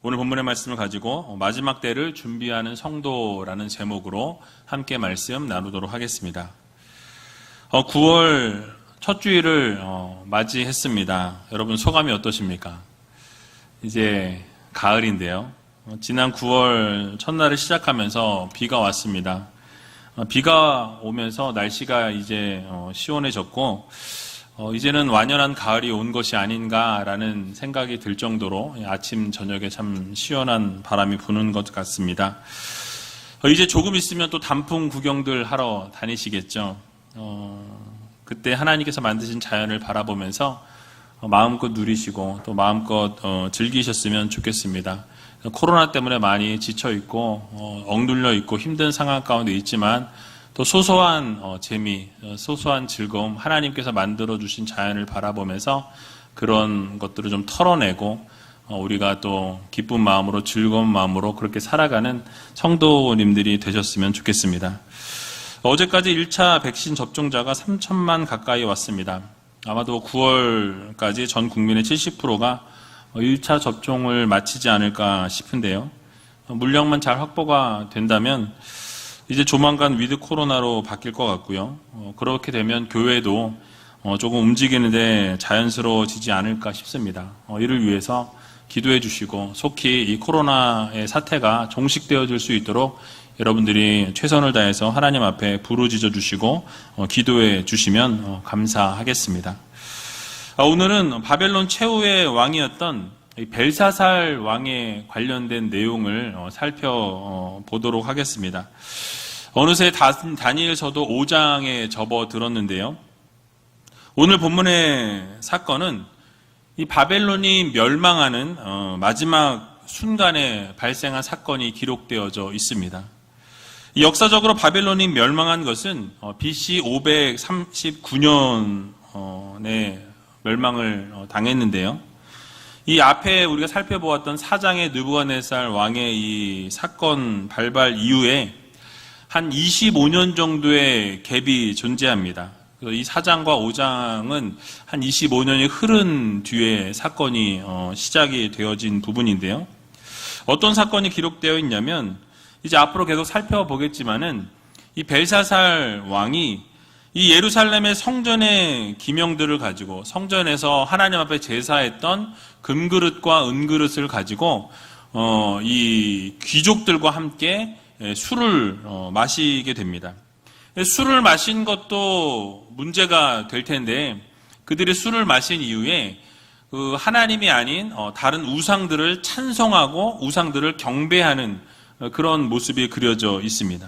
오늘 본문의 말씀을 가지고 마지막 때를 준비하는 성도라는 제목으로 함께 말씀 나누도록 하겠습니다. 9월 첫 주일을 맞이했습니다. 여러분 소감이 어떠십니까? 이제 가을인데요. 지난 9월 첫날을 시작하면서 비가 왔습니다. 비가 오면서 날씨가 이제 시원해졌고 이제는 완연한 가을이 온 것이 아닌가라는 생각이 들 정도로 아침 저녁에 참 시원한 바람이 부는 것 같습니다. 이제 조금 있으면 또 단풍 구경들 하러 다니시겠죠. 그때 하나님께서 만드신 자연을 바라보면서 마음껏 누리시고 또 마음껏 즐기셨으면 좋겠습니다. 코로나 때문에 많이 지쳐있고 억눌려 있고 힘든 상황 가운데 있지만 또 소소한 재미, 소소한 즐거움, 하나님께서 만들어주신 자연을 바라보면서 그런 것들을 좀 털어내고 우리가 또 기쁜 마음으로 즐거운 마음으로 그렇게 살아가는 성도님들이 되셨으면 좋겠습니다. 어제까지 1차 백신 접종자가 3천만 가까이 왔습니다. 아마도 9월까지 전 국민의 70%가 1차 접종을 마치지 않을까 싶은데요. 물량만 잘 확보가 된다면 이제 조만간 위드 코로나로 바뀔 것 같고요. 그렇게 되면 교회도 조금 움직이는데 자연스러워지지 않을까 싶습니다. 이를 위해서 기도해 주시고 속히 이 코로나의 사태가 종식되어질 수 있도록 여러분들이 최선을 다해서 하나님 앞에 부르짖어 주시고 기도해 주시면 감사하겠습니다. 오늘은 바벨론 최후의 왕이었던 벨사살 왕에 관련된 내용을 살펴보도록 하겠습니다. 어느새 다니엘서도 5장에 접어들었는데요. 오늘 본문의 사건은 이 바벨론이 멸망하는 마지막 순간에 발생한 사건이 기록되어져 있습니다. 역사적으로 바벨론이 멸망한 것은 BC 539년에 멸망을 당했는데요. 이 앞에 우리가 살펴보았던 4장의 느부갓네살 왕의 이 사건 발발 이후에 한 25년 정도의 갭이 존재합니다. 그래서 이 4장과 5장은 한 25년이 흐른 뒤에 사건이 시작이 되어진 부분인데요. 어떤 사건이 기록되어 있냐면 이제 앞으로 계속 살펴보겠지만은 이 벨사살 왕이 이 예루살렘의 성전의 기명들을 가지고 성전에서 하나님 앞에 제사했던 금그릇과 은그릇을 가지고 이 귀족들과 함께 술을 마시게 됩니다. 술을 마신 것도 문제가 될 텐데 그들이 술을 마신 이후에 그 하나님이 아닌 다른 우상들을 찬송하고 우상들을 경배하는 그런 모습이 그려져 있습니다.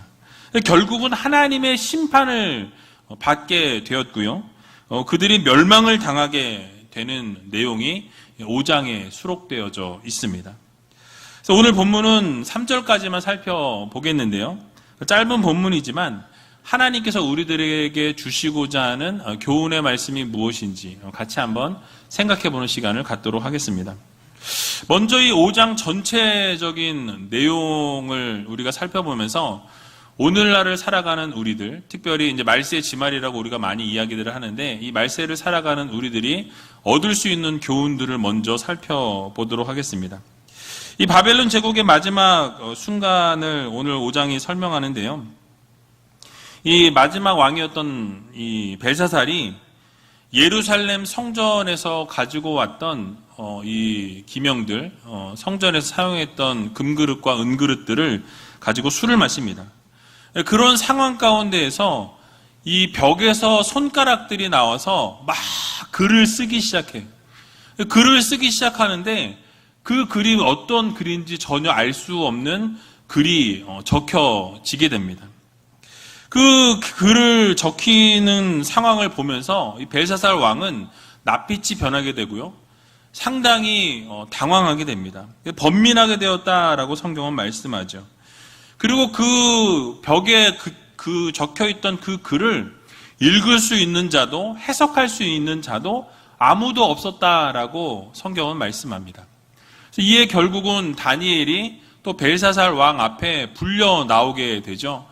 결국은 하나님의 심판을 받게 되었고요. 그들이 멸망을 당하게 되는 내용이 5장에 수록되어져 있습니다. 그래서 오늘 본문은 3절까지만 살펴보겠는데요. 짧은 본문이지만 하나님께서 우리들에게 주시고자 하는 교훈의 말씀이 무엇인지 같이 한번 생각해보는 시간을 갖도록 하겠습니다. 먼저 이 5장 전체적인 내용을 우리가 살펴보면서 오늘날을 살아가는 우리들, 특별히 이제 말세 지말이라고 우리가 많이 이야기들을 하는데 이 말세를 살아가는 우리들이 얻을 수 있는 교훈들을 먼저 살펴보도록 하겠습니다. 이 바벨론 제국의 마지막 순간을 오늘 5장이 설명하는데요. 이 마지막 왕이었던 이 벨사살이 예루살렘 성전에서 가지고 왔던 이 기명들, 성전에서 사용했던 금그릇과 은그릇들을 가지고 술을 마십니다. 그런 상황 가운데에서 이 벽에서 손가락들이 나와서 막 글을 쓰기 시작해요. 글을 쓰기 시작하는데 그 글이 어떤 글인지 전혀 알 수 없는 글이 적혀지게 됩니다. 그 글을 적히는 상황을 보면서 이 벨사살 왕은 낯빛이 변하게 되고요. 상당히 당황하게 됩니다. 번민하게 되었다라고 성경은 말씀하죠. 그리고 그 벽에 그 적혀있던 그 글을 읽을 수 있는 자도 해석할 수 있는 자도 아무도 없었다라고 성경은 말씀합니다. 이에 결국은 다니엘이 또 벨사살 왕 앞에 불려 나오게 되죠.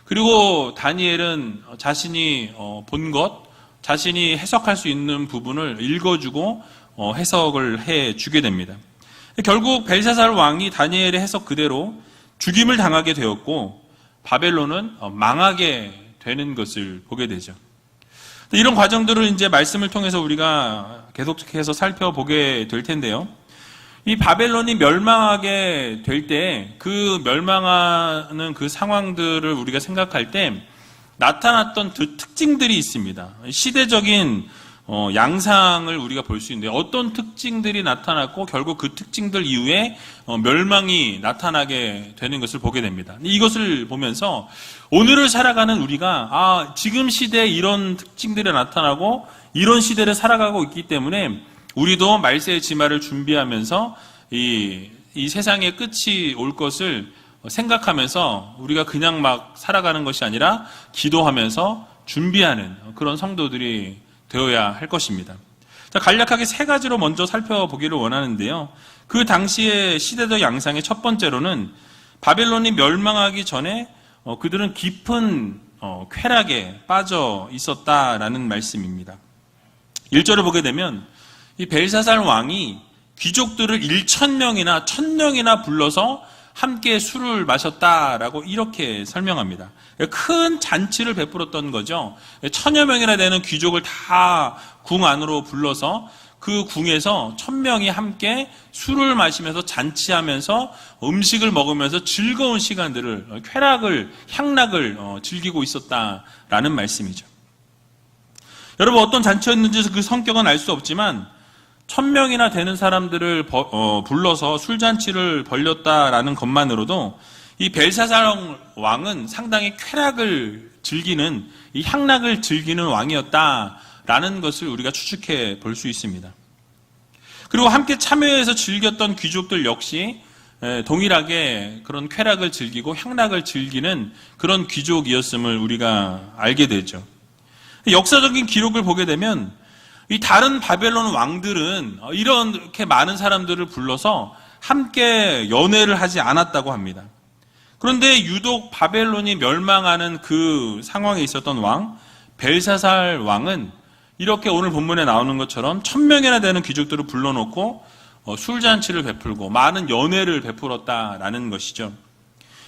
그리고 다니엘은 자신이 본 것, 자신이 해석할 수 있는 부분을 읽어주고 해석을 해주게 됩니다. 결국 벨사살 왕이 다니엘의 해석 그대로 죽임을 당하게 되었고 바벨론은 망하게 되는 것을 보게 되죠. 이런 과정들을 이제 말씀을 통해서 우리가 계속해서 살펴보게 될 텐데요. 이 바벨론이 멸망하게 될 때 그 멸망하는 그 상황들을 우리가 생각할 때 나타났던 그 특징들이 있습니다. 시대적인 양상을 우리가 볼 수 있는데 어떤 특징들이 나타났고 결국 그 특징들 이후에 멸망이 나타나게 되는 것을 보게 됩니다. 이것을 보면서 오늘을 살아가는 우리가 지금 시대에 이런 특징들이 나타나고 이런 시대를 살아가고 있기 때문에 우리도 말세의 지말을 준비하면서 이 세상의 끝이 올 것을 생각하면서 우리가 그냥 막 살아가는 것이 아니라 기도하면서 준비하는 그런 성도들이 되어야 할 것입니다. 자, 간략하게 세 가지로 먼저 살펴보기를 원하는데요. 그 당시의 시대적 양상의 첫 번째로는 바벨론이 멸망하기 전에 그들은 깊은 쾌락에 빠져 있었다라는 말씀입니다. 1절을 보게 되면 이 벨사살 왕이 귀족들을 1,000명이나 1,000명이나 불러서 함께 술을 마셨다라고 이렇게 설명합니다. 큰 잔치를 베풀었던 거죠. 1,000여 명이나 되는 귀족을 다 궁 안으로 불러서 그 궁에서 1,000명이 함께 술을 마시면서 잔치하면서 음식을 먹으면서 즐거운 시간들을, 쾌락을, 향락을 즐기고 있었다라는 말씀이죠. 여러분, 어떤 잔치였는지 그 성격은 알 수 없지만 1,000명이나 되는 사람들을 불러서 술잔치를 벌였다라는 것만으로도 이 벨사살 왕은 상당히 쾌락을 즐기는, 이 향락을 즐기는 왕이었다라는 것을 우리가 추측해 볼 수 있습니다. 그리고 함께 참여해서 즐겼던 귀족들 역시 동일하게 그런 쾌락을 즐기고 향락을 즐기는 그런 귀족이었음을 우리가 알게 되죠. 역사적인 기록을 보게 되면 이 다른 바벨론 왕들은 이렇게 많은 사람들을 불러서 함께 연회를 하지 않았다고 합니다. 그런데 유독 바벨론이 멸망하는 그 상황에 있었던 왕, 벨사살 왕은 이렇게 오늘 본문에 나오는 것처럼 1,000명이나 되는 귀족들을 불러놓고 술잔치를 베풀고 많은 연회를 베풀었다라는 것이죠.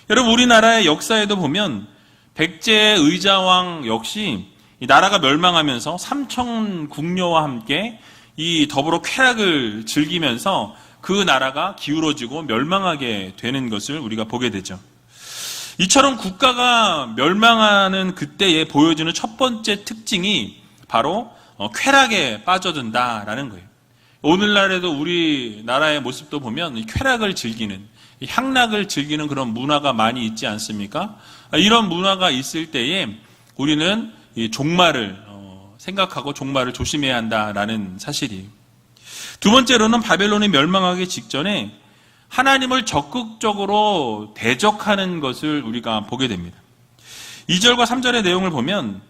여러분, 우리나라의 역사에도 보면 백제 의자왕 역시 이 나라가 멸망하면서 삼천 궁녀와 함께 이 더불어 쾌락을 즐기면서 그 나라가 기울어지고 멸망하게 되는 것을 우리가 보게 되죠. 이처럼 국가가 멸망하는 그때에 보여주는 첫 번째 특징이 바로 쾌락에 빠져든다라는 거예요. 오늘날에도 우리나라의 모습도 보면 이 쾌락을 즐기는, 이 향락을 즐기는 그런 문화가 많이 있지 않습니까? 이런 문화가 있을 때에 우리는 이 종말을 생각하고 종말을 조심해야 한다라는 사실이에요. 두 번째로는 바벨론이 멸망하기 직전에 하나님을 적극적으로 대적하는 것을 우리가 보게 됩니다. 2절과 3절의 내용을 보면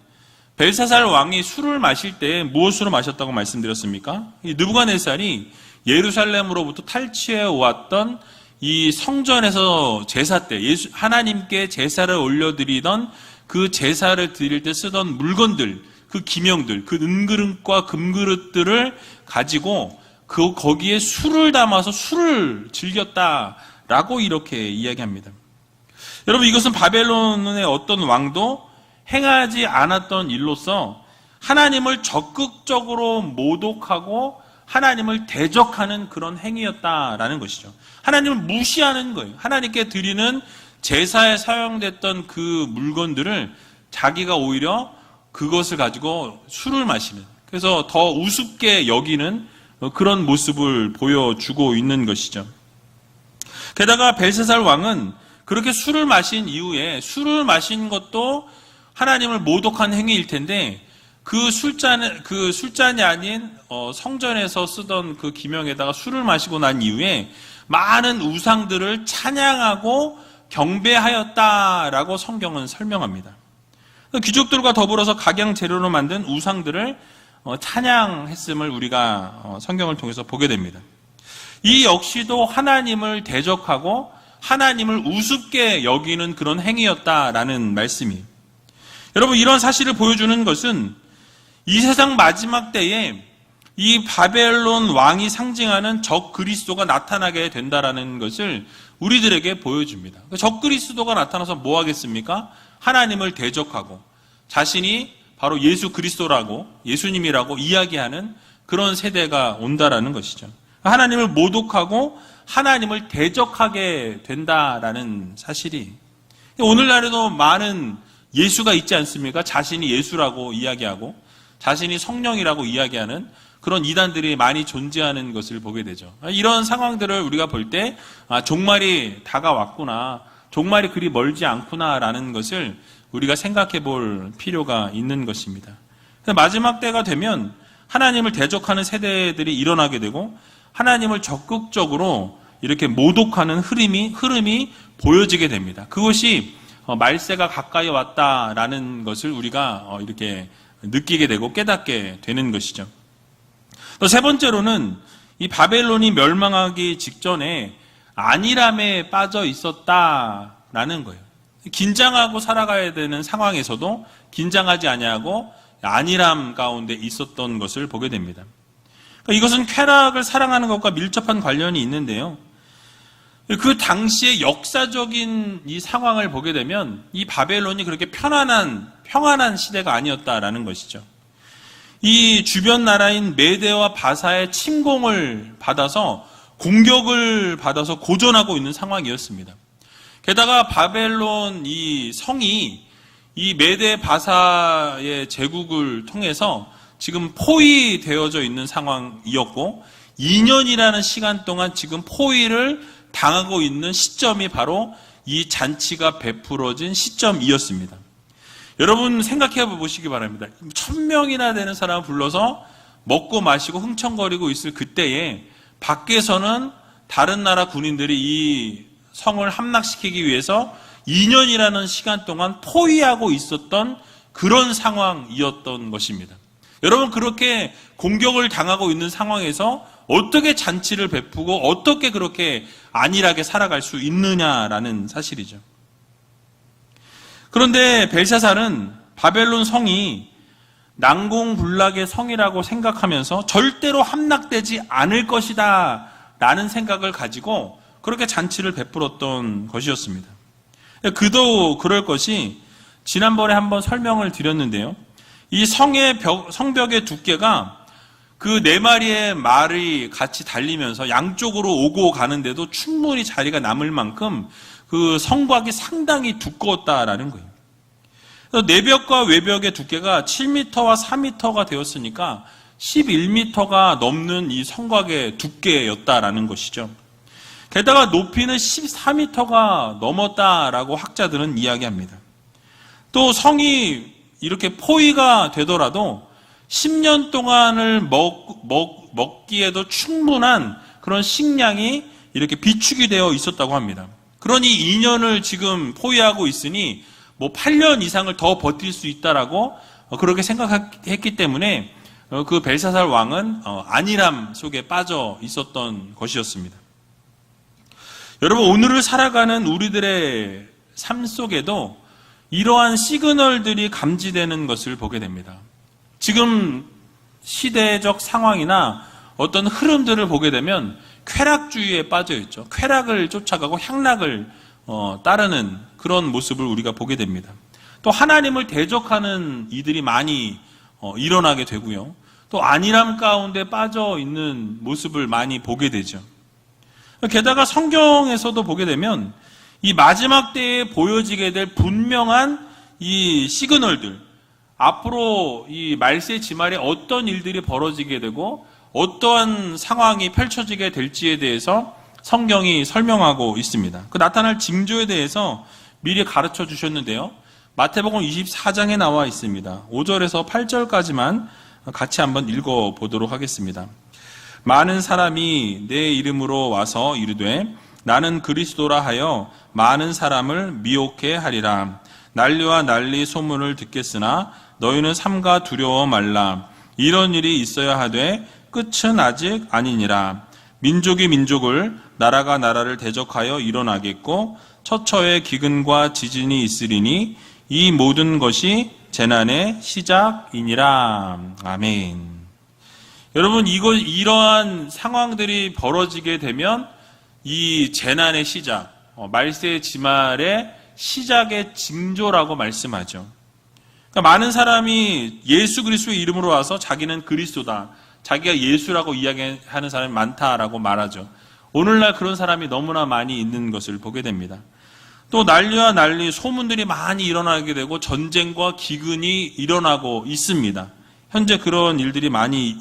벨사살 왕이 술을 마실 때 무엇으로 마셨다고 말씀드렸습니까? 이 느부갓네살이 예루살렘으로부터 탈취해 왔던 이 성전에서 제사 때 하나님께 제사를 올려드리던 그 제사를 드릴 때 쓰던 물건들, 그 기명들, 그 은그릇과 금그릇들을 가지고 거기에 술을 담아서 술을 즐겼다라고 이렇게 이야기합니다. 여러분, 이것은 바벨론의 어떤 왕도 행하지 않았던 일로서 하나님을 적극적으로 모독하고 하나님을 대적하는 그런 행위였다라는 것이죠. 하나님을 무시하는 거예요. 하나님께 드리는 제사에 사용됐던 그 물건들을 자기가 오히려 그것을 가지고 술을 마시는, 그래서 더 우습게 여기는 그런 모습을 보여주고 있는 것이죠. 게다가 벨사살 왕은 그렇게 술을 마신 이후에 술을 마신 것도 하나님을 모독한 행위일 텐데 그 술잔이 아닌 성전에서 쓰던 그 기명에다가 술을 마시고 난 이후에 많은 우상들을 찬양하고 경배하였다라고 성경은 설명합니다. 귀족들과 더불어서 각양 재료로 만든 우상들을 찬양했음을 우리가 성경을 통해서 보게 됩니다. 이 역시도 하나님을 대적하고 하나님을 우습게 여기는 그런 행위였다라는 말씀이에요. 여러분, 이런 사실을 보여주는 것은 이 세상 마지막 때에 이 바벨론 왕이 상징하는 적 그리스도가 나타나게 된다라는 것을 우리들에게 보여줍니다. 적 그리스도가 나타나서 뭐 하겠습니까? 하나님을 대적하고 자신이 바로 예수 그리스도라고, 예수님이라고 이야기하는 그런 세대가 온다라는 것이죠. 하나님을 모독하고 하나님을 대적하게 된다라는 사실이, 오늘날에도 많은 예수가 있지 않습니까? 자신이 예수라고 이야기하고 자신이 성령이라고 이야기하는 그런 이단들이 많이 존재하는 것을 보게 되죠. 이런 상황들을 우리가 볼 때 종말이 다가왔구나, 종말이 그리 멀지 않구나라는 것을 우리가 생각해 볼 필요가 있는 것입니다. 마지막 때가 되면 하나님을 대적하는 세대들이 일어나게 되고 하나님을 적극적으로 이렇게 모독하는 흐름이 보여지게 됩니다. 그것이 말세가 가까이 왔다라는 것을 우리가 이렇게 느끼게 되고 깨닫게 되는 것이죠. 또 세 번째로는 이 바벨론이 멸망하기 직전에 안일함에 빠져 있었다라는 거예요. 긴장하고 살아가야 되는 상황에서도 긴장하지 아니하고 안일함 가운데 있었던 것을 보게 됩니다. 이것은 쾌락을 사랑하는 것과 밀접한 관련이 있는데요. 그 당시의 역사적인 이 상황을 보게 되면 이 바벨론이 그렇게 평안한 시대가 아니었다라는 것이죠. 이 주변 나라인 메대와 바사의 침공을 받아서 공격을 받아서 고전하고 있는 상황이었습니다. 게다가 바벨론 이 성이 이 메대 바사의 제국을 통해서 지금 포위되어져 있는 상황이었고 2년이라는 시간 동안 지금 포위를 당하고 있는 시점이 바로 이 잔치가 베풀어진 시점이었습니다. 여러분 생각해 보시기 바랍니다. 1000명이나 되는 사람을 불러서 먹고 마시고 흥청거리고 있을 그때에 밖에서는 다른 나라 군인들이 이 성을 함락시키기 위해서 2년이라는 시간 동안 포위하고 있었던 그런 상황이었던 것입니다. 여러분 그렇게 공격을 당하고 있는 상황에서 어떻게 잔치를 베푸고 어떻게 그렇게 안일하게 살아갈 수 있느냐라는 사실이죠. 그런데 벨사살은 바벨론 성이 난공불락의 성이라고 생각하면서 절대로 함락되지 않을 것이다 라는 생각을 가지고 그렇게 잔치를 베풀었던 것이었습니다. 그도 그럴 것이 지난번에 한번 설명을 드렸는데요. 이 성벽의 두께가 그 4마리의 말이 같이 달리면서 양쪽으로 오고 가는데도 충분히 자리가 남을 만큼 그 성곽이 상당히 두꺼웠다라는 거예요. 그래서 내벽과 외벽의 두께가 7m와 4m가 되었으니까 11m가 넘는 이 성곽의 두께였다라는 것이죠. 게다가 높이는 14m가 넘었다라고 학자들은 이야기합니다. 또 성이 이렇게 포위가 되더라도 10년 동안을 먹기에도 충분한 그런 식량이 이렇게 비축이 되어 있었다고 합니다. 그러니 2년을 지금 포위하고 있으니 8년 이상을 더 버틸 수 있다라고 그렇게 생각했기 때문에 그 벨사살 왕은 안일함 속에 빠져 있었던 것이었습니다. 여러분 오늘을 살아가는 우리들의 삶 속에도 이러한 시그널들이 감지되는 것을 보게 됩니다. 지금 시대적 상황이나 어떤 흐름들을 보게 되면 쾌락주의에 빠져 있죠. 쾌락을 쫓아가고 향락을 따르는 그런 모습을 우리가 보게 됩니다. 또 하나님을 대적하는 이들이 많이 일어나게 되고요. 또 안일함 가운데 빠져 있는 모습을 많이 보게 되죠. 게다가 성경에서도 보게 되면 이 마지막 때에 보여지게 될 분명한 이 시그널들, 앞으로 이 말세 지말에 어떤 일들이 벌어지게 되고 어떠한 상황이 펼쳐지게 될지에 대해서 성경이 설명하고 있습니다. 그 나타날 징조에 대해서 미리 가르쳐 주셨는데요. 마태복음 24장에 나와 있습니다. 5절에서 8절까지만 같이 한번 읽어보도록 하겠습니다. 많은 사람이 내 이름으로 와서 이르되 나는 그리스도라 하여 많은 사람을 미혹해 하리라. 난리와 난리 소문을 듣겠으나 너희는 삼가 두려워 말라. 이런 일이 있어야 하되 끝은 아직 아니니라. 민족이 민족을 나라가 나라를 대적하여 일어나겠고 처처에 기근과 지진이 있으리니 이 모든 것이 재난의 시작이니라. 아멘. 여러분, 이러한 상황들이 벌어지게 되면 이 재난의 시작, 말세의 지말의 시작의 징조라고 말씀하죠. 그러니까 많은 사람이 예수 그리스도의 이름으로 와서 자기는 그리스도다, 자기가 예수라고 이야기하는 사람이 많다라고 말하죠. 오늘날 그런 사람이 너무나 많이 있는 것을 보게 됩니다. 또 난리와 난리, 소문들이 많이 일어나게 되고 전쟁과 기근이 일어나고 있습니다. 현재 그런 일들이 많이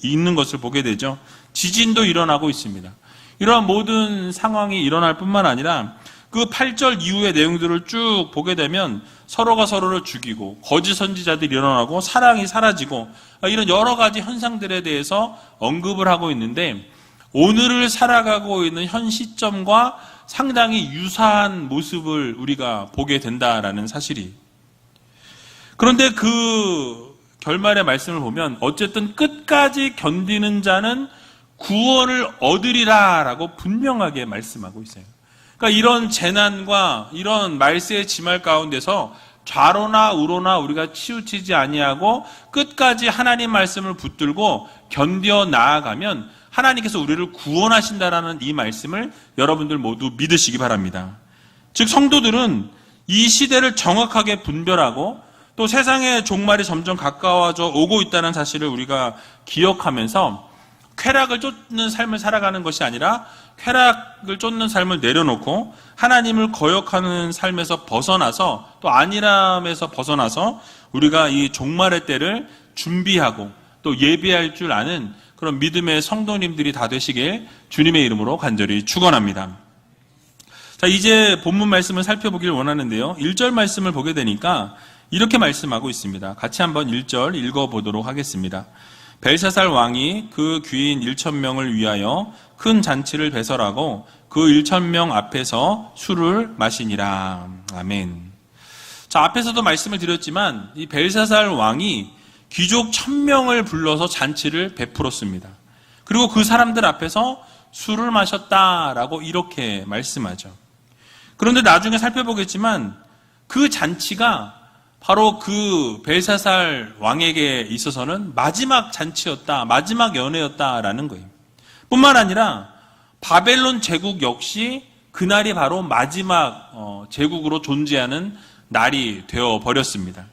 있는 것을 보게 되죠. 지진도 일어나고 있습니다. 이러한 모든 상황이 일어날 뿐만 아니라 그 8절 이후의 내용들을 쭉 보게 되면 서로가 서로를 죽이고 거짓 선지자들이 일어나고 사랑이 사라지고 이런 여러 가지 현상들에 대해서 언급을 하고 있는데, 오늘을 살아가고 있는 현 시점과 상당히 유사한 모습을 우리가 보게 된다라는 사실이. 그런데 그 결말의 말씀을 보면 어쨌든 끝까지 견디는 자는 구원을 얻으리라라고 분명하게 말씀하고 있어요. 그러니까 이런 재난과 이런 말세의 지말 가운데서 좌로나 우로나 우리가 치우치지 아니하고 끝까지 하나님 말씀을 붙들고 견뎌 나아가면 하나님께서 우리를 구원하신다라는 이 말씀을 여러분들 모두 믿으시기 바랍니다. 즉 성도들은 이 시대를 정확하게 분별하고 또 세상의 종말이 점점 가까워져 오고 있다는 사실을 우리가 기억하면서 쾌락을 쫓는 삶을 살아가는 것이 아니라 쾌락을 쫓는 삶을 내려놓고 하나님을 거역하는 삶에서 벗어나서 또 안일함에서 벗어나서 우리가 이 종말의 때를 준비하고 또 예비할 줄 아는 그런 믿음의 성도님들이 다 되시길 주님의 이름으로 간절히 축원합니다. 자, 이제 본문 말씀을 살펴보길 원하는데요. 1절 말씀을 보게 되니까 이렇게 말씀하고 있습니다. 같이 한번 1절 읽어보도록 하겠습니다. 벨사살 왕이 그 귀인 1,000명을 위하여 큰 잔치를 배설하고 그 1,000명 앞에서 술을 마시니라. 아멘. 자, 앞에서도 말씀을 드렸지만 이 벨사살 왕이 귀족 1,000명을 불러서 잔치를 베풀었습니다. 그리고 그 사람들 앞에서 술을 마셨다라고 이렇게 말씀하죠. 그런데 나중에 살펴보겠지만 그 잔치가 바로 그 벨사살 왕에게 있어서는 마지막 잔치였다, 마지막 연회였다라는 거예요. 뿐만 아니라 바벨론 제국 역시 그날이 바로 마지막 제국으로 존재하는 날이 되어버렸습니다.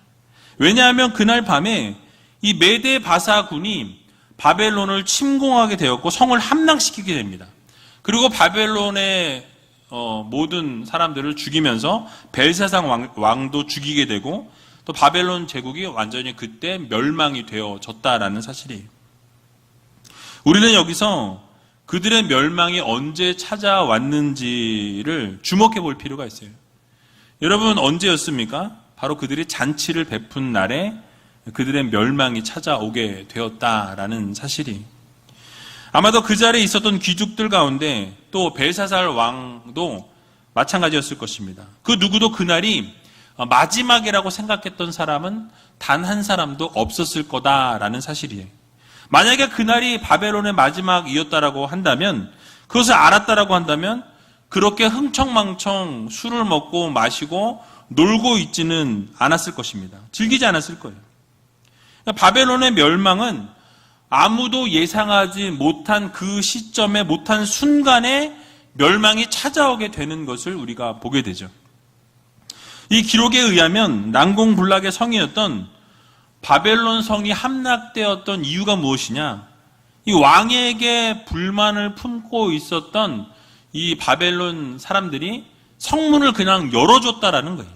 왜냐하면 그날 밤에 이 메데 바사군이 바벨론을 침공하게 되었고 성을 함락시키게 됩니다. 그리고 바벨론의 모든 사람들을 죽이면서 벨사상 왕도 죽이게 되고 또 바벨론 제국이 완전히 그때 멸망이 되어졌다라는 사실이에요. 우리는 여기서 그들의 멸망이 언제 찾아왔는지를 주목해 볼 필요가 있어요. 여러분, 언제였습니까? 바로 그들이 잔치를 베푼 날에 그들의 멸망이 찾아오게 되었다라는 사실이. 아마도 그 자리에 있었던 귀족들 가운데 또 벨사살 왕도 마찬가지였을 것입니다. 그 누구도 그날이 마지막이라고 생각했던 사람은 단 한 사람도 없었을 거다라는 사실이에요. 만약에 그날이 바벨론의 마지막이었다라고 한다면, 그것을 알았다라고 한다면 그렇게 흥청망청 술을 먹고 마시고 놀고 있지는 않았을 것입니다. 즐기지 않았을 거예요. 바벨론의 멸망은 아무도 예상하지 못한 그 시점에, 못한 순간에 멸망이 찾아오게 되는 것을 우리가 보게 되죠. 이 기록에 의하면 난공불락의 성이었던 바벨론 성이 함락되었던 이유가 무엇이냐? 이 왕에게 불만을 품고 있었던 이 바벨론 사람들이 성문을 그냥 열어줬다라는 거예요.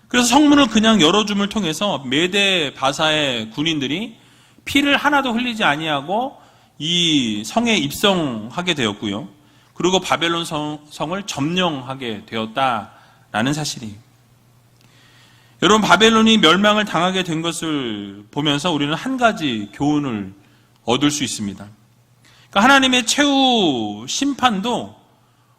그래서 성문을 그냥 열어줌을 통해서 메데 바사의 군인들이 피를 하나도 흘리지 아니하고 이 성에 입성하게 되었고요. 그리고 바벨론 성을 점령하게 되었다라는 사실이에요. 여러분, 바벨론이 멸망을 당하게 된 것을 보면서 우리는 한 가지 교훈을 얻을 수 있습니다. 그러니까 하나님의 최후 심판도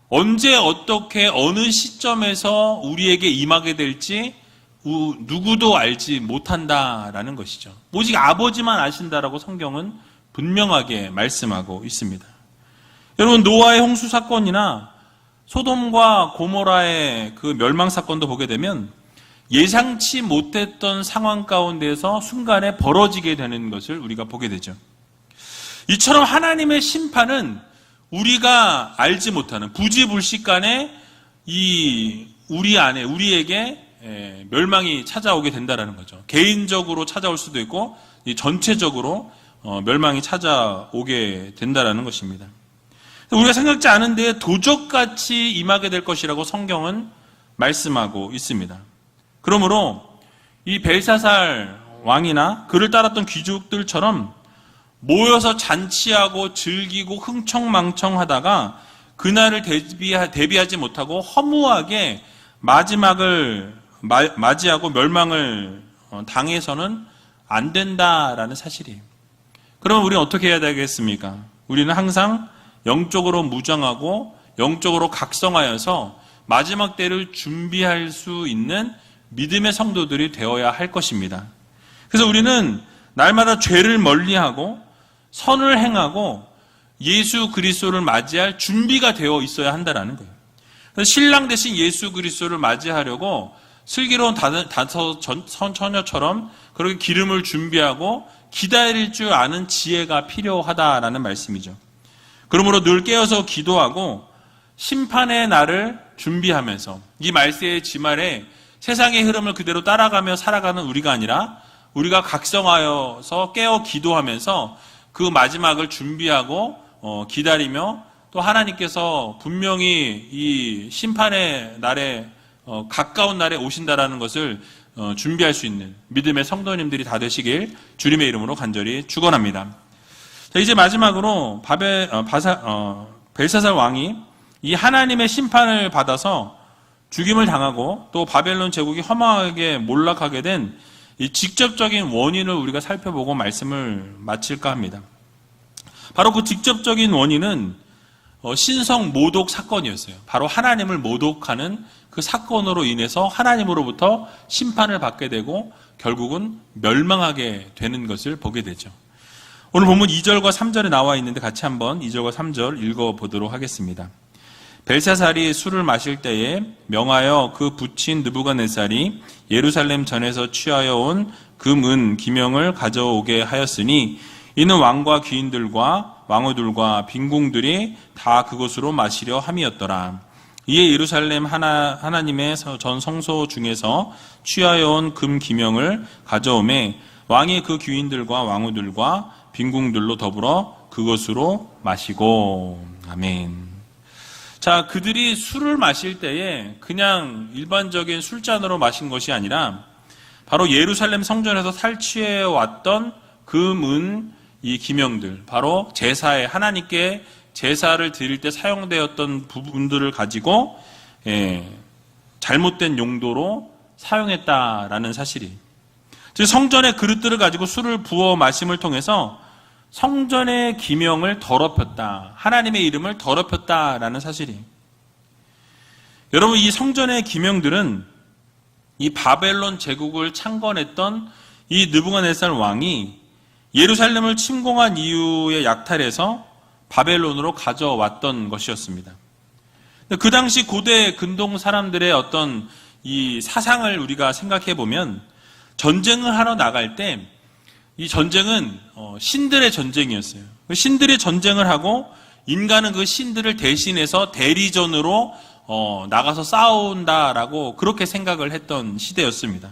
언제 어떻게 어느 시점에서 우리에게 임하게 될지 누구도 알지 못한다라는 것이죠. 오직 아버지만 아신다라고 성경은 분명하게 말씀하고 있습니다. 여러분, 노아의 홍수 사건이나 소돔과 고모라의 그 멸망 사건도 보게 되면 예상치 못했던 상황 가운데서 순간에 벌어지게 되는 것을 우리가 보게 되죠. 이처럼 하나님의 심판은 우리가 알지 못하는 부지불식간에 우리에게 멸망이 찾아오게 된다라는 거죠. 개인적으로 찾아올 수도 있고 전체적으로 멸망이 찾아오게 된다라는 것입니다. 우리가 생각지 않은 데에 도적같이 임하게 될 것이라고 성경은 말씀하고 있습니다. 그러므로 이 벨사살 왕이나 그를 따랐던 귀족들처럼 모여서 잔치하고 즐기고 흥청망청하다가 그날을 대비하지 못하고 허무하게 마지막을 맞이하고 멸망을 당해서는 안 된다라는 사실이에요. 그럼 우리는 어떻게 해야 되겠습니까? 우리는 항상 영적으로 무장하고 영적으로 각성하여서 마지막 때를 준비할 수 있는 믿음의 성도들이 되어야 할 것입니다. 그래서 우리는 날마다 죄를 멀리하고 선을 행하고 예수 그리스도를 맞이할 준비가 되어 있어야 한다는 거예요. 그래서 신랑 대신 예수 그리스도를 맞이하려고 슬기로운 다섯 처녀처럼 그렇게 기름을 준비하고 기다릴 줄 아는 지혜가 필요하다라는 말씀이죠. 그러므로 늘 깨어서 기도하고 심판의 날을 준비하면서 이 말세의 지말에 세상의 흐름을 그대로 따라가며 살아가는 우리가 아니라 우리가 각성하여서 깨어 기도하면서 그 마지막을 준비하고 기다리며 또 하나님께서 분명히 이 심판의 날에 가까운 날에 오신다라는 것을 준비할 수 있는 믿음의 성도님들이 다 되시길 주님의 이름으로 간절히 축원합니다. 자, 이제 마지막으로 벨사살 왕이 이 하나님의 심판을 받아서 죽임을 당하고 또 바벨론 제국이 허망하게 몰락하게 된 이 직접적인 원인을 우리가 살펴보고 말씀을 마칠까 합니다. 바로 그 직접적인 원인은 신성 모독 사건이었어요. 바로 하나님을 모독하는 그 사건으로 인해서 하나님으로부터 심판을 받게 되고 결국은 멸망하게 되는 것을 보게 되죠. 오늘 본문 2절과 3절에 나와 있는데 같이 한번 2절과 3절 읽어보도록 하겠습니다. 벨사살이 술을 마실 때에 명하여 그 부친 느부갓네살이 예루살렘 전에서 취하여 온 금, 은, 기명을 가져오게 하였으니 이는 왕과 귀인들과 왕후들과 빈궁들이 다 그곳으로 마시려 함이었더라. 이에 예루살렘 하나님의 전 성소 중에서 취하여 온 금 기명을 가져오매 왕이 그 귀인들과 왕후들과 빈궁들로 더불어 그것으로 마시고. 아멘. 자, 그들이 술을 마실 때에 그냥 일반적인 술잔으로 마신 것이 아니라 바로 예루살렘 성전에서 탈취해 왔던 금, 은, 이 기명들, 바로 제사에 하나님께 제사를 드릴 때 사용되었던 부분들을 가지고 잘못된 용도로 사용했다라는 사실이. 즉 성전의 그릇들을 가지고 술을 부어 마심을 통해서 성전의 기명을 더럽혔다. 하나님의 이름을 더럽혔다라는 사실이. 여러분, 이 성전의 기명들은 이 바벨론 제국을 창건했던 이 느부갓네살 왕이 예루살렘을 침공한 이후에 약탈해서 바벨론으로 가져왔던 것이었습니다. 그 당시 고대 근동 사람들의 어떤 이 사상을 우리가 생각해 보면 전쟁을 하러 나갈 때 이 전쟁은 신들의 전쟁이었어요. 신들의 전쟁을 하고 인간은 그 신들을 대신해서 대리전으로 나가서 싸운다라고 그렇게 생각을 했던 시대였습니다.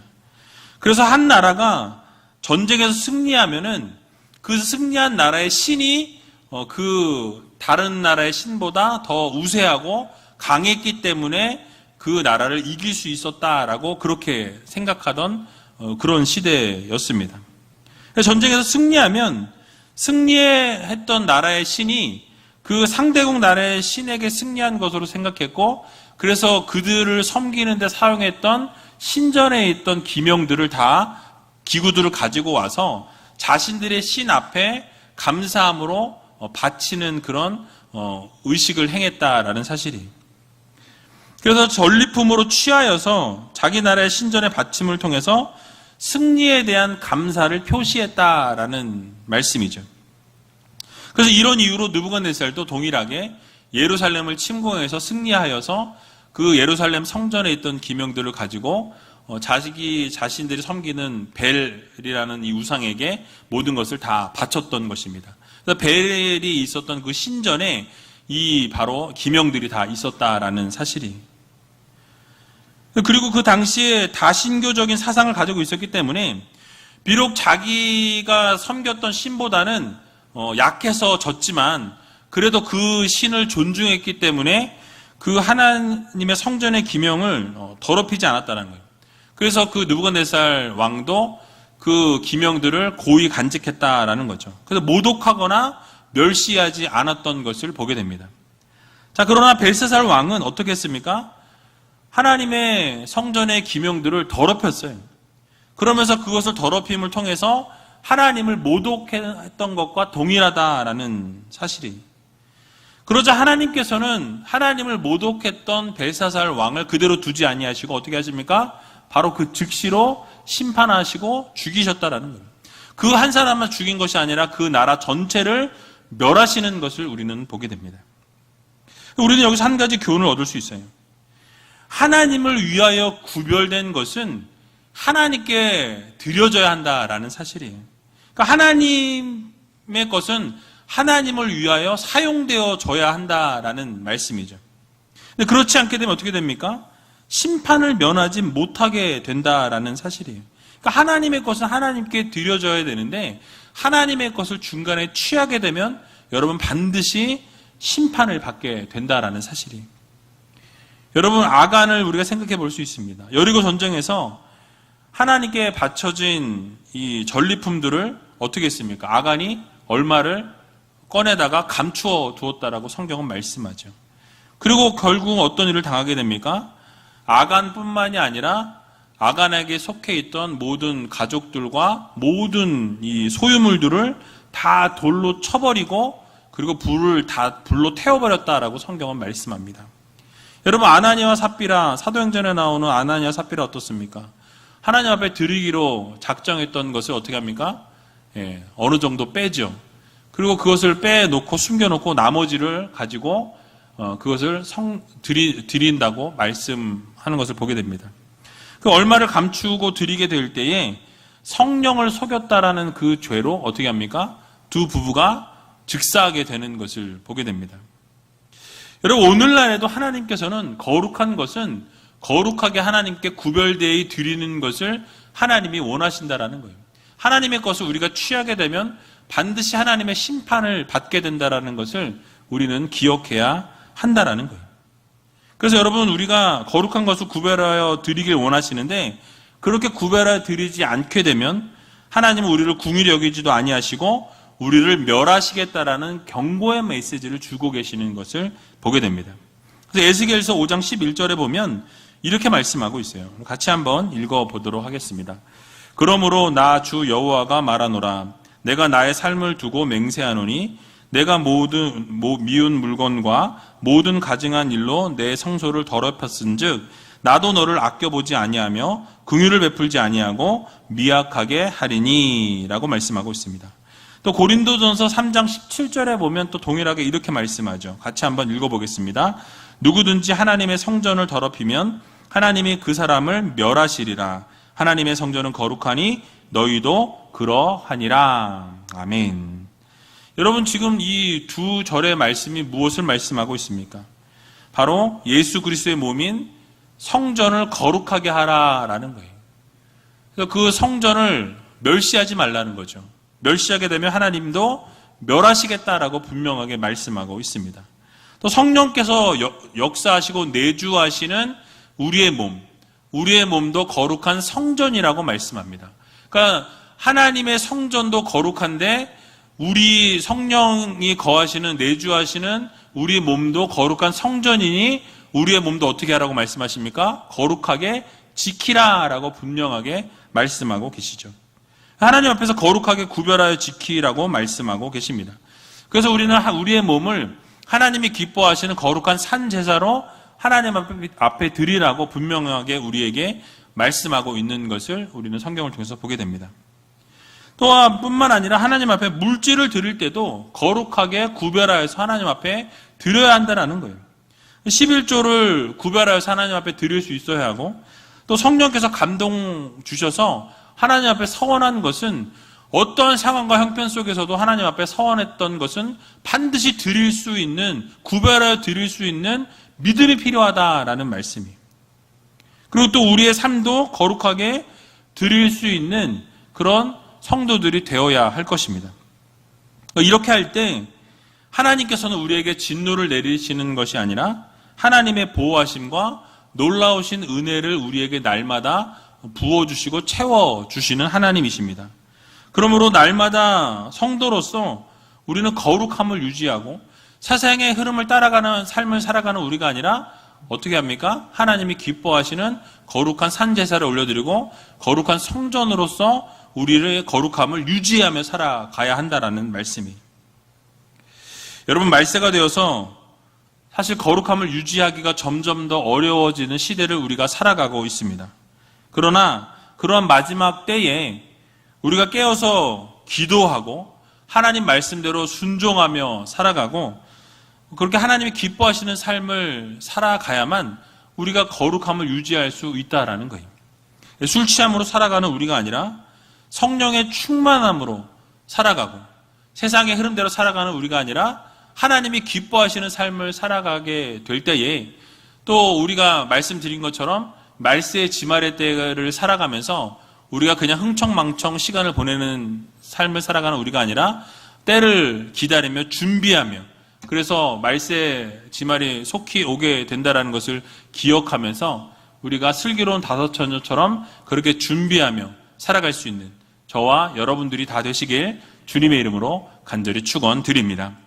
그래서 한 나라가 전쟁에서 승리하면은 그 승리한 나라의 신이 그 다른 나라의 신보다 더 우세하고 강했기 때문에 그 나라를 이길 수 있었다라고 그렇게 생각하던 그런 시대였습니다. 전쟁에서 승리하면 승리했던 나라의 신이 그 상대국 나라의 신에게 승리한 것으로 생각했고, 그래서 그들을 섬기는 데 사용했던 신전에 있던 기명들을 다 기구들을 가지고 와서 자신들의 신 앞에 감사함으로 바치는 그런 의식을 행했다라는 사실이. 그래서 전리품으로 취하여서 자기 나라의 신전의 바침을 통해서 승리에 대한 감사를 표시했다라는 말씀이죠. 그래서 이런 이유로 느부갓네살도 동일하게 예루살렘을 침공해서 승리하여서 그 예루살렘 성전에 있던 기명들을 가지고 자신들이 섬기는 벨이라는 이 우상에게 모든 것을 다 바쳤던 것입니다. 그래서 벨이 있었던 그 신전에 이 바로 기명들이 다 있었다라는 사실이. 그리고 그 당시에 다신교적인 사상을 가지고 있었기 때문에 비록 자기가 섬겼던 신보다는 약해서 졌지만 그래도 그 신을 존중했기 때문에 그 하나님의 성전의 기명을 더럽히지 않았다는 거예요. 그래서 그 느부갓네살 왕도 그 기명들을 고이 간직했다라는 거죠. 그래서 모독하거나 멸시하지 않았던 것을 보게 됩니다. 자, 그러나 벨사살 왕은 어떻게 했습니까? 하나님의 성전의 기명들을 더럽혔어요. 그러면서 그것을 더럽힘을 통해서 하나님을 모독했던 것과 동일하다라는 사실이. 그러자 하나님께서는 하나님을 모독했던 벨사살 왕을 그대로 두지 아니하시고 어떻게 하십니까? 바로 그 즉시로 심판하시고 죽이셨다라는 거예요. 그 한 사람만 죽인 것이 아니라 그 나라 전체를 멸하시는 것을 우리는 보게 됩니다. 우리는 여기서 한 가지 교훈을 얻을 수 있어요. 하나님을 위하여 구별된 것은 하나님께 드려져야 한다라는 사실이에요. 그러니까 하나님의 것은 하나님을 위하여 사용되어져야 한다라는 말씀이죠. 근데 그렇지 않게 되면 어떻게 됩니까? 심판을 면하지 못하게 된다라는 사실이에요. 그러니까 하나님의 것은 하나님께 드려져야 되는데 하나님의 것을 중간에 취하게 되면 여러분 반드시 심판을 받게 된다라는 사실이에요. 여러분 아간을 우리가 생각해 볼 수 있습니다. 여리고 전쟁에서 하나님께 바쳐진 이 전리품들을 어떻게 했습니까? 아간이 얼마를 꺼내다가 감추어 두었다라고 성경은 말씀하죠. 그리고 결국 어떤 일을 당하게 됩니까? 아간뿐만이 아니라 아간에게 속해 있던 모든 가족들과 모든 이 소유물들을 다 돌로 쳐버리고 그리고 불로 태워버렸다라고 성경은 말씀합니다. 여러분 아나니아와 삽비라, 사도행전에 나오는 아나니아와 삽비라 어떻습니까? 하나님 앞에 드리기로 작정했던 것을 어떻게 합니까? 어느 정도 빼죠. 그리고 그것을 빼놓고 숨겨놓고 나머지를 가지고 그것을 드린다고 말씀하는 것을 보게 됩니다. 그 얼마를 감추고 드리게 될 때에 성령을 속였다라는 그 죄로 어떻게 합니까? 두 부부가 즉사하게 되는 것을 보게 됩니다. 여러분 오늘날에도 하나님께서는 거룩한 것은 거룩하게 하나님께 구별되어 드리는 것을 하나님이 원하신다라는 거예요. 하나님의 것을 우리가 취하게 되면 반드시 하나님의 심판을 받게 된다라는 것을 우리는 기억해야 한다라는 거예요. 그래서 여러분 우리가 거룩한 것을 구별하여 드리길 원하시는데 그렇게 구별하여 드리지 않게 되면 하나님은 우리를 긍휼히 여기지도 아니하시고 우리를 멸하시겠다라는 경고의 메시지를 주고 계시는 것을 보게 됩니다. 그래서 에스겔서 5장 11절에 보면 이렇게 말씀하고 있어요. 같이 한번 읽어보도록 하겠습니다. 그러므로 나 주 여호와가 말하노라. 내가 나의 삶을 두고 맹세하노니 내가 모든 미운 물건과 모든 가증한 일로 내 성소를 더럽혔은즉 나도 너를 아껴보지 아니하며 긍휼을 베풀지 아니하고 미약하게 하리니 라고 말씀하고 있습니다. 또 고린도전서 3장 17절에 보면 또 동일하게 이렇게 말씀하죠. 같이 한번 읽어보겠습니다. 누구든지 하나님의 성전을 더럽히면 하나님이 그 사람을 멸하시리라. 하나님의 성전은 거룩하니 너희도 그러하니라. 아멘. 여러분 지금 이 두 절의 말씀이 무엇을 말씀하고 있습니까? 바로 예수 그리스도의 몸인 성전을 거룩하게 하라라는 거예요. 그래서 그 성전을 멸시하지 말라는 거죠. 멸시하게 되면 하나님도 멸하시겠다라고 분명하게 말씀하고 있습니다. 또 성령께서 역사하시고 내주하시는 우리의 몸도 거룩한 성전이라고 말씀합니다. 그러니까 하나님의 성전도 거룩한데 우리 성령이 거하시는 내주하시는 우리 몸도 거룩한 성전이니 우리의 몸도 어떻게 하라고 말씀하십니까? 거룩하게 지키라라고 분명하게 말씀하고 계시죠. 하나님 앞에서 거룩하게 구별하여 지키라고 말씀하고 계십니다. 그래서 우리는 우리의 몸을 하나님이 기뻐하시는 거룩한 산 제사로 하나님 앞에 드리라고 분명하게 우리에게 말씀하고 있는 것을 우리는 성경을 통해서 보게 됩니다. 또한 뿐만 아니라 하나님 앞에 물질을 드릴 때도 거룩하게 구별하여서 하나님 앞에 드려야 한다는 거예요. 11조를 구별하여서 하나님 앞에 드릴 수 있어야 하고 또 성령께서 감동 주셔서 하나님 앞에 서원한 것은 어떠한 상황과 형편 속에서도 하나님 앞에 서원했던 것은 반드시 드릴 수 있는, 구별하여 드릴 수 있는 믿음이 필요하다라는 말씀이. 그리고 또 우리의 삶도 거룩하게 드릴 수 있는 그런 성도들이 되어야 할 것입니다. 이렇게 할 때 하나님께서는 우리에게 진노를 내리시는 것이 아니라 하나님의 보호하심과 놀라우신 은혜를 우리에게 날마다 부어주시고 채워주시는 하나님이십니다. 그러므로 날마다 성도로서 우리는 거룩함을 유지하고 세상의 흐름을 따라가는 삶을 살아가는 우리가 아니라 어떻게 합니까? 하나님이 기뻐하시는 거룩한 산제사를 올려드리고 거룩한 성전으로서 우리의 거룩함을 유지하며 살아가야 한다라는 말씀이. 여러분, 말세가 되어서 사실 거룩함을 유지하기가 점점 더 어려워지는 시대를 우리가 살아가고 있습니다. 그러나 그러한 마지막 때에 우리가 깨어서 기도하고 하나님 말씀대로 순종하며 살아가고 그렇게 하나님이 기뻐하시는 삶을 살아가야만 우리가 거룩함을 유지할 수 있다라는 거예요. 술 취함으로 살아가는 우리가 아니라 성령의 충만함으로 살아가고 세상의 흐름대로 살아가는 우리가 아니라 하나님이 기뻐하시는 삶을 살아가게 될 때에 또 우리가 말씀드린 것처럼 말세의 지말의 때를 살아가면서 우리가 그냥 흥청망청 시간을 보내는 삶을 살아가는 우리가 아니라 때를 기다리며 준비하며 그래서 말세 지말이 속히 오게 된다는 것을 기억하면서 우리가 슬기로운 다섯처녀처럼 그렇게 준비하며 살아갈 수 있는 저와 여러분들이 다 되시길 주님의 이름으로 간절히 축원드립니다.